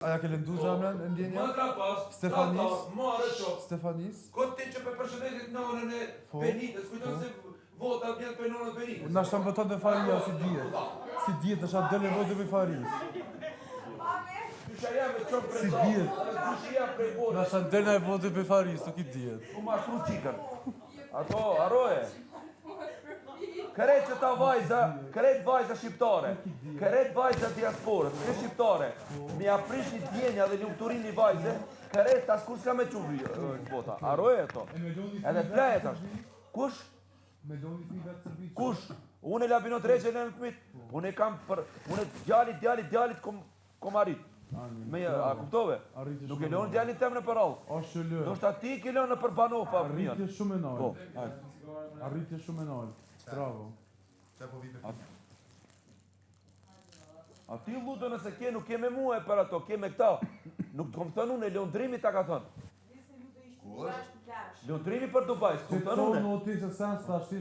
A ja ke lëndu zemrën e ndjenja? Stefanis? Këtë ti që për përshëndetit nënën e Benitës, kujton se vota vjen për nënën Benitës. Na shtam voton dhe Faria, si djetë. Si djetë, është atë dëlle votë dhe Faris. Si djetë. Na shtam dëlle votë dhe Faris, nuk i djetë. U ma shru qikën. Ato, aroje. Kërejt që ta vajza, kërejt vajza shqiptare, kërejt vajza diasporës, kërejt shqiptare, mi aprish një djenja dhe një ukturin një vajze, kërejt tas kur s'ka me qubi bota, aroje e to, edhe plejet ashtë. Kush? Kush? Unë e labinot reqe në këmit, unë e kam për, unë e djalit kom arrit. A kuptove? Nuk e leon djalit tem në për alë. Do shta ti ke leon në për banofa. Arritje shumë e nalë. Arritje shumë e nalë. Bravo. A ti ludo nëse ke nuk ke me mua e për ato, ke me këta. Nuk të kom thënë unë, e Leondrimi ta ka thënë. Leondrimi për Dubai, s'kom thënë unë. Që të në otis e sens të ashti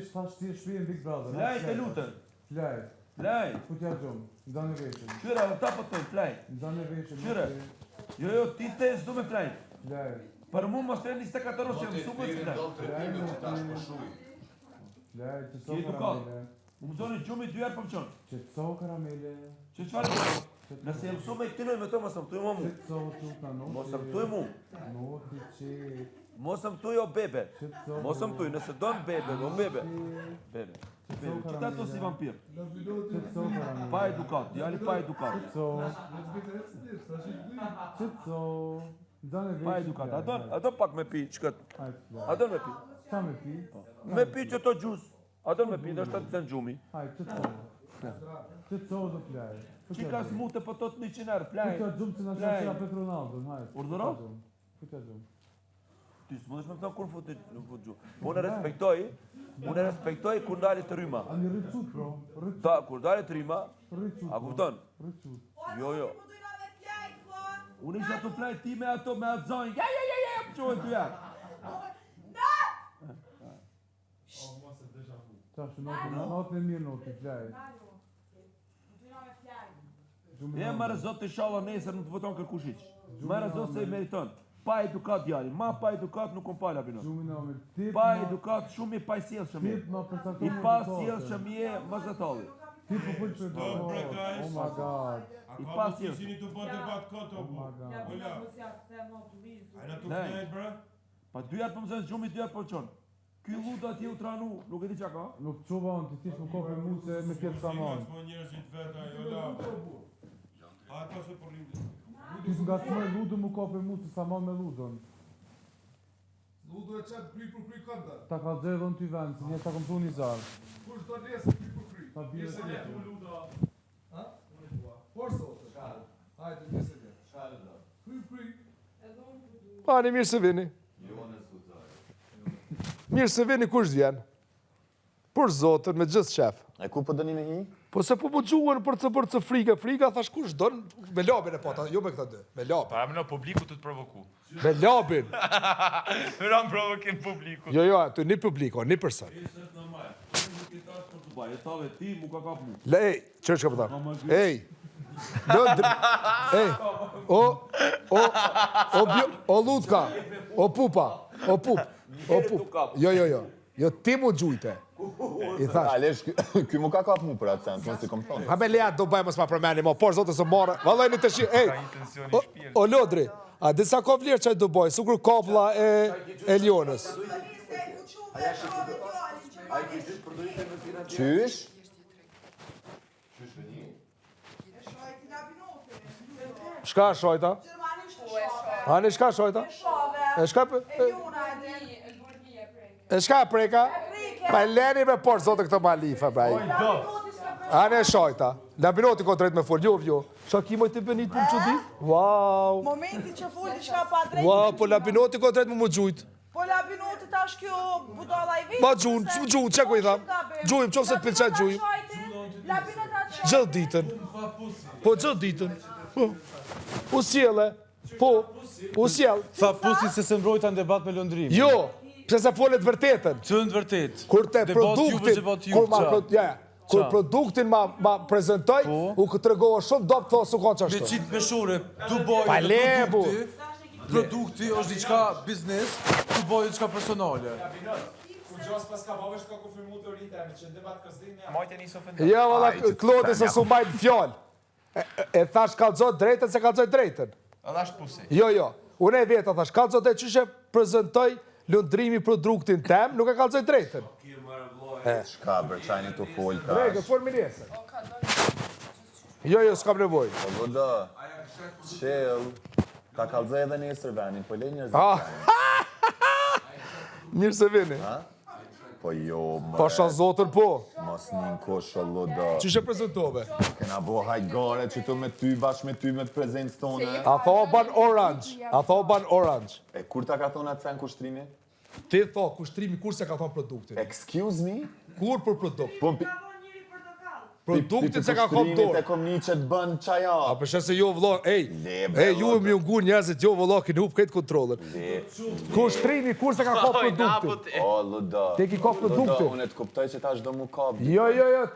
e shpijen Big Brother. Flaj të lutën. Flaj. Flaj. Ku t'ja gjumë, në zanë e veshën. Qyra, në ta për të flaj. Në zanë e veshën. Qyra. Jo, ti te s'du me flaj. Flaj. Për mu mos të 24 orë që më suku e si Flaj, që so karamele. Më mësoni gjumi 2 herë për më qënë. Që so karamele. Që qëfar e të? Nëse e mësu me i këtinoj me to, mos më tuj mu. Që so të ka noti. Mos më tuj mu. Noti që. Mos më tuj o bebe. Mos më tuj, nëse do në bebe, o bebe. Bebe. Qëta to si vampir. Që so karamele. Pa edukat, djali pa edukat. Që so. Që so. Pa edukat, a do pak me pi qëkët. A do me pi. Qa me pi? Me pi që to gjus. A do me pi, dhe është të në gjumi. Hajde, që so. Që so dhe flaj. Qika s'mute për tot 100 herë, flaj. Këtë gjumë që në shashja Pet Ronaldo, hajde. Urdhëro? Këtë gjumë. Ti s'mundesh me këta kur futi në fut gjumë. Unë e respektoj kur dalit të rryma. A një rëcut, bro. Ta, kur dalit të rryma, Rëcut. a kupton? Rëcut. Jo. Unë isha të flaj ti me ato, me atë zonjë. Ja, më qohën të janë. Qashtë notë me mirë notë, flaj. E më rëzot të shala nesër nuk të voton kërkushiq. Më rëzot se i meriton. Pa edukat djali, ma pa edukat nuk kom pa labinot. Pa edukat shumë i pa i sjellshëm je. I pa sjellshëm je më zëtalli. Ti po pull për do. Oh my god. I pa sjellshëm. Pa 2 herë për më zënë gjumi 2 herë për qonë. Ky luda ti u tranu, nuk e di qa ka? Nuk quba unë, ti tish më kopë e mu se me tjetë sa manë. Ti nga të më ludu më kopë e mu se sa manë me ludon. Ludu e qatë kry për kry kënda. Ta ka dhe dhën ty vend, si një ta kom thu një zarë. Kush do nesë kry për kry? Ta bire të luda. Ha? Por sotë. Hajde, nesë dhe. Kry. Pani, mirë se vini. Mirë se vini, kush vjen? Por zotën, me gjithë shef. E ku për dëni me hi? Po se po gjuën për të frika, thash kush donë, me labin e pota, jo me këta dy, me labin. Para më në publiku të provoku. Me labin. Me në provokim publiku. Jo, aty një publiko, një person. E thave ti mu ka kap mu. Le, ej, qërë që ka pëta? Ej, ej, o lutka, o pupa, jo, ti mu gjujte. I thash. Alesh, ky mu ka kap mu për atë sens, nësi kom thonë. Ha me leja, do bëjmë s'ma përmeni, mo, por zote së marë, valoj një të shi, ej, o Lodri, a disa ka vlerë që do bëjë, sukur kapla e Lionës. Qysh? Shka shojta? Ani, shka shojta? E shka preka? Pa leni me por zote këto malifa, braj. Ani e shojta. Labinoti ko drejt me fol, jo. Qa ki moj të benit për më që di? Wow. Momenti që full di shka pa drejt. Wow, po labinoti ko drejt me më gjujt. Po labinoti tash kjo budala i vetë. Ma gjujnë, që ku i tham? Gjujmë, qo se të pilqen gjujmë. Gjithë ditën. Po gjithë ditën. U sjele. Po, u sjele. Tha pusi se se mbrojta në debat me Londrim. Jo, pse se folet vërtetën. Që në vërtet. Kur te produktit, kur ma Kur produktin ma prezentoj, u këtë tregova shumë do të thosë su konë Me qashtu. qitë peshore, Dubai Pa dhe lebu. produkti është diçka biznes, Dubai është diçka personale. Kur gjas pas ka bavesh ka konfirmu teorinë teme që debat kësdin Majtë një sofën Jo, valla, Klodi se su majtë fjallë. E thash kalzot drejtën se kalzoj drejtën. Edhe është pusi. Jo. Unë e veta thash, kalzot e qyshe prezentoj lundrimi produktin tem, nuk e kalzoj drejtën. Shka bërçajni të folë ka. Drejtë, formi njëse. Jo, s'kam nevoj. Po goda, chill. Ta kalzoj edhe nesër venin, po le njerëzit. Mirë se vini. Po jo, më. Pasha zotër po. Mos një kosho loda. Qyshe prezentove? Kena bo hajgare që tu me ty, bashkë me ty me të prezencë tone. A tho ban orange. E kur ta ka thonë atë sen kushtrimi? Ti tho, kushtrimi kur se ka thonë produktin? Excuse me? Kur për produkt? Po Produktin se ka thonë E dorë. kom një që të bën qaja. A përshë se jo vëllon, ju e mi ungur njerëzit, jo vëllon, kini hup këtë kontrolën. Kushtrimi kur se ka thonë produktin? O, loda. Ti ki ka produktin? Unë e të kuptoj që ta është do mu kap. Jo,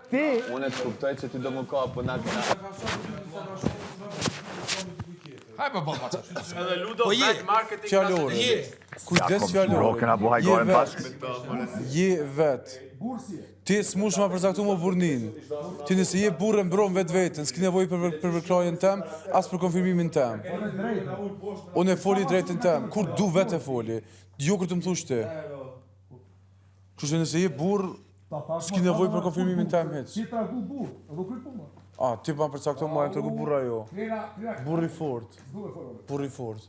ti. Unë e të kuptoj që ti do mu kap, po na kena. Hajme bën maça. Edhe Ludo vet marketing. Fjallore. Kujdes fjallore. Kena bo hajgare bashkë me të. Je vet. Ti s'mush ma përzaktu më burnin. Ti nëse je burë mbron vetë vetën, s'ki nevoj për përkrajën tem, as për konfirmimin tem. Unë e foli drejtën tem, kur du vetë e foli. Jo kur të më thush ti. Kështu nëse je burë, s'ki nevoj për konfirmimin tem hec. Ti tragu burë, edhe kry punë. A, ti ma përcaktu ma e të regu burra jo. Burri fort. Burri fort.